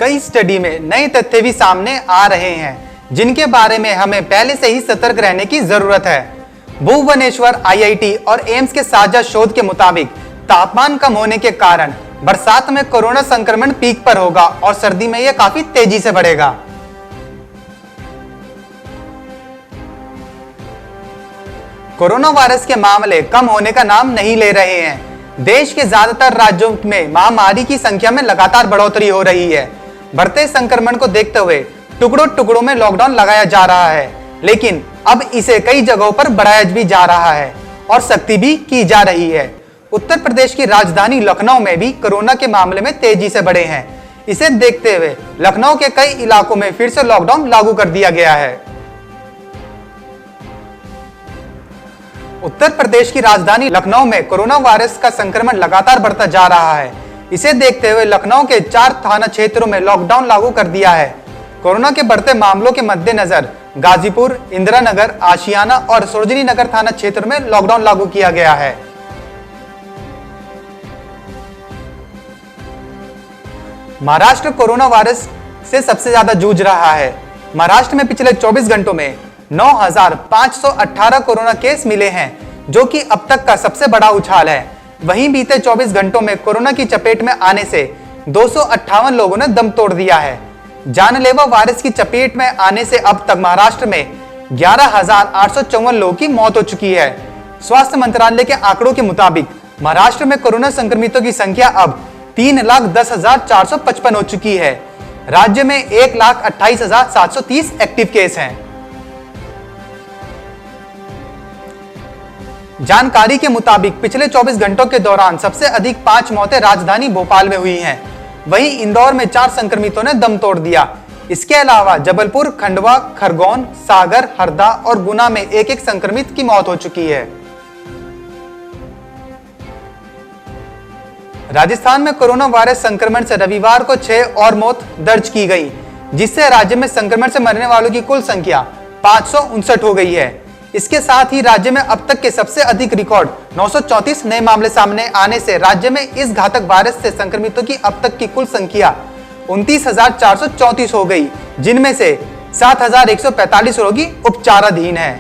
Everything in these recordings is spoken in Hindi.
कई स्टडी में नए तथ्य भी सामने आ रहे हैं जिनके बारे में हमें पहले से ही सतर्क रहने की जरूरत है। भुवनेश्वर आईआईटी और एम्स के साझा शोध के मुताबिक तापमान कम होने के कारण बरसात में कोरोना संक्रमण पीक पर होगा और सर्दी में यह काफी तेजी से बढ़ेगा। कोरोना वायरस के मामले कम होने का नाम नहीं ले रहे हैं। देश के ज्यादातर राज्यों में महामारी की संख्या में लगातार बढ़ोतरी हो रही है। बढ़ते संक्रमण को देखते हुए टुकड़ों टुकड़ों में लॉकडाउन लगाया जा रहा है, लेकिन अब इसे कई जगहों पर बढ़ाया भी जा रहा है और सख्ती भी की जा रही है। उत्तर प्रदेश की राजधानी लखनऊ में भी कोरोना के मामले में तेजी से बढ़े हैं। इसे देखते हुए लखनऊ के कई इलाकों में फिर से लॉकडाउन लागू कर दिया गया है। उत्तर प्रदेश की राजधानी लखनऊ में कोरोना वायरस का संक्रमण लगातार बढ़ता जा रहा है। इसे देखते हुए लखनऊ के 4 थाना क्षेत्रों में लॉकडाउन लागू कर दिया है। कोरोना के बढ़ते मामलों के मद्देनजर गाजीपुर, इंदिरा नगर, आशियाना और सरोजनी नगर थाना क्षेत्र में लॉकडाउन लागू किया गया है। महाराष्ट्र कोरोना वायरस से सबसे ज्यादा जूझ रहा है। महाराष्ट्र में पिछले 24 घंटों में 9,518 कोरोना केस मिले हैं, जो कि अब तक का सबसे बड़ा उछाल है। वहीं बीते 24 घंटों में कोरोना की चपेट में आने से 258 लोगों ने दम तोड़ दिया है। जानलेवा वायरस की चपेट में आने से अब तक महाराष्ट्र में 11,854 लोगों की मौत हो चुकी है। स्वास्थ्य मंत्रालय के आंकड़ों के मुताबिक महाराष्ट्र में कोरोना संक्रमितों की संख्या अब 3,10,455 हो चुकी है। राज्य में 1,28,730 एक्टिव केस हैं। जानकारी के मुताबिक पिछले 24 घंटों के दौरान सबसे अधिक 5 मौतें राजधानी भोपाल में हुई हैं। वहीं इंदौर में 4 संक्रमितों ने दम तोड़ दिया। इसके अलावा जबलपुर, खंडवा, खरगोन, सागर, हरदा और गुना में एक संक्रमित की मौत हो चुकी है। राजस्थान में कोरोना वायरस संक्रमण से रविवार को 6 और मौत दर्ज की गई, जिससे राज्य में संक्रमण से मरने वालों की कुल संख्या 559 हो गई है। इसके साथ ही राज्य में अब तक के सबसे अधिक रिकॉर्ड 934 नए मामले सामने आने से राज्य में इस घातक वायरस से संक्रमितों की अब तक की कुल संख्या 29,434 हो गई, जिनमें से 7,145 रोगी उपचाराधीन हैं।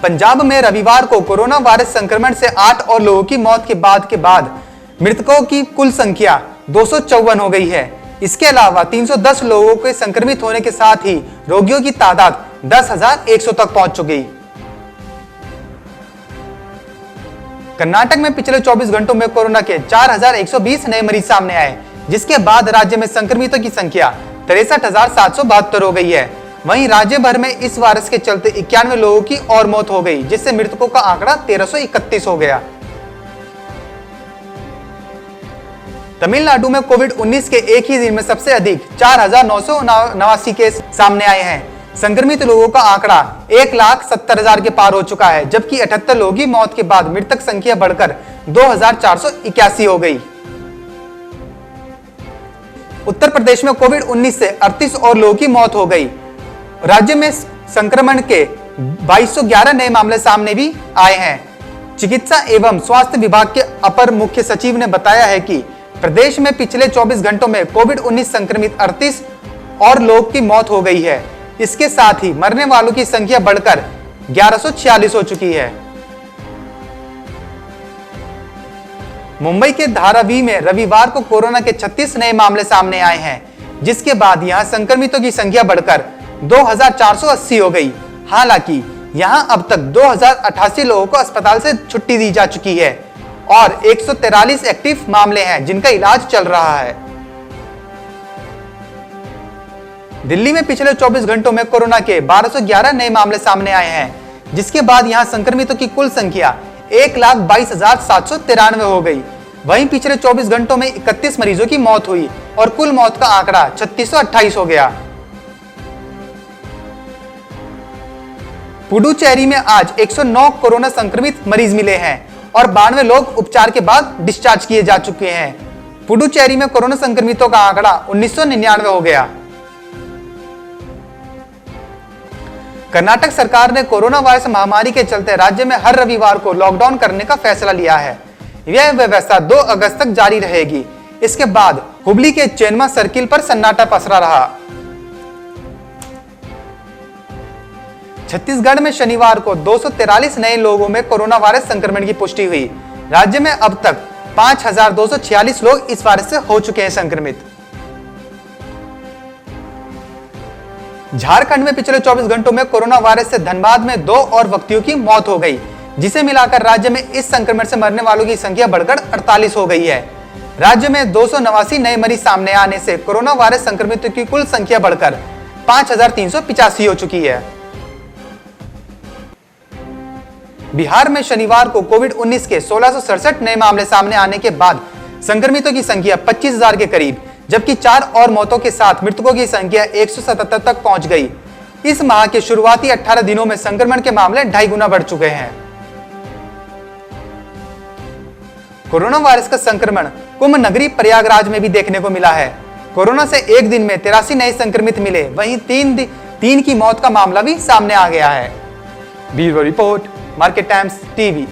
पंजाब में रविवार को कोरोना वायरस संक्रमण से 8 और लोगों की मौत के बाद मृतकों की कुल संख्या 254 हो गई है। इसके अलावा 310 लोगों के संक्रमित होने के साथ ही रोगियों की तादाद 10,100 तक पहुंच चुकी। कर्नाटक में पिछले 24 घंटों में कोरोना के 4,120 नए मरीज सामने आए, जिसके बाद राज्य में संक्रमितों की संख्या 63,772 हो गई है। वहीं राज्य भर में इस वायरस के चलते 91 लोगों की और मौत हो गई, जिससे मृतकों का आंकड़ा 1,331 हो गया। तमिलनाडु में कोविड-19 के एक ही दिन में सबसे अधिक 4,989 केस सामने आए हैं। संक्रमित लोगों का आंकड़ा 1,70,000 के पार हो चुका है, जबकि 78 लोगों की मौत के बाद मृतक संख्या बढ़कर 2,481 हो गई। उत्तर प्रदेश में कोविड-19 से 38 और लोगों की मौत हो गई। राज्य में संक्रमण के 2211 नए मामले सामने भी आए हैं। चिकित्सा एवं स्वास्थ्य विभाग के अपर मुख्य सचिव ने बताया है कि प्रदेश में पिछले 24 घंटों में कोविड-19 संक्रमित 38 और लोग की मौत हो गई है। इसके साथ ही मरने वालों की संख्या बढ़कर 1146 हो चुकी है। मुंबई के धारावी में रविवार को कोरोना के 36 नए मामले सामने आए हैं, जिसके बाद यहां संक्रमितों की संख्या बढ़कर 2,480 हो गई। हालांकि यहां अब तक 2,088 लोगों को अस्पताल से छुट्टी दी जा चुकी है और 143 एक्टिव मामले हैं जिनका इलाज चल रहा है। दिल्ली में पिछले 24 घंटों में कोरोना के 1211 नए मामले सामने आए हैं, जिसके बाद यहां संक्रमितों की कुल संख्या 1,22,793 हो गई। वहीं पिछले 24 घंटों में 31 मरीजों की मौत हुई और कुल मौत का आंकड़ा 3,628 हो गया। पुडुचेरी में आज 109 कोरोना संक्रमित मरीज मिले हैं और 92 लोग उपचार के बाद डिस्चार्ज किए जा चुके हैं। पुडुचेरी में कोरोना संक्रमितों का आंकड़ा 1999 हो गया। कर्नाटक सरकार ने कोरोना वायरस महामारी के चलते राज्य में हर रविवार को लॉकडाउन करने का फैसला लिया है। यह व्यवस्था 2 अगस्त तक जारी रहेगी। इसके बाद हुबली के चेनमा सर्किल पर सन्नाटा पसरा रहा। छत्तीसगढ़ में शनिवार को 243 नए लोगों में कोरोना वायरस संक्रमण की पुष्टि हुई। राज्य में अब तक 5,246 लोग इस वायरस से हो चुके हैं संक्रमित। झारखंड में पिछले 24 घंटों में कोरोना वायरस से धनबाद में 2 और व्यक्तियों की मौत हो गई, जिसे मिलाकर राज्य में इस संक्रमण से मरने वालों की संख्या बढ़कर 48 हो गई है। राज्य में 289 नए मरीज सामने आने से कोरोना वायरस संक्रमितों की कुल संख्या बढ़कर 5,385 हो चुकी है। बिहार में शनिवार को कोविड-19 के 1667 नए मामले सामने आने के बाद संक्रमितों की संख्या 25,000 के करीब, जबकि 4 और मौतों के साथ मृतकों की संख्या 177 तक पहुंच गई। इस माह के शुरुआती 18 दिनों में संक्रमण के मामले 2.5 गुना बढ़ चुके हैं। कोरोना वायरस का संक्रमण कुंभ नगरी प्रयागराज में भी देखने को मिला है। कोरोना से एक दिन में 83 नए संक्रमित मिले, वहीं 3 की मौत का मामला भी सामने आ गया है। Bureau report, market times TV.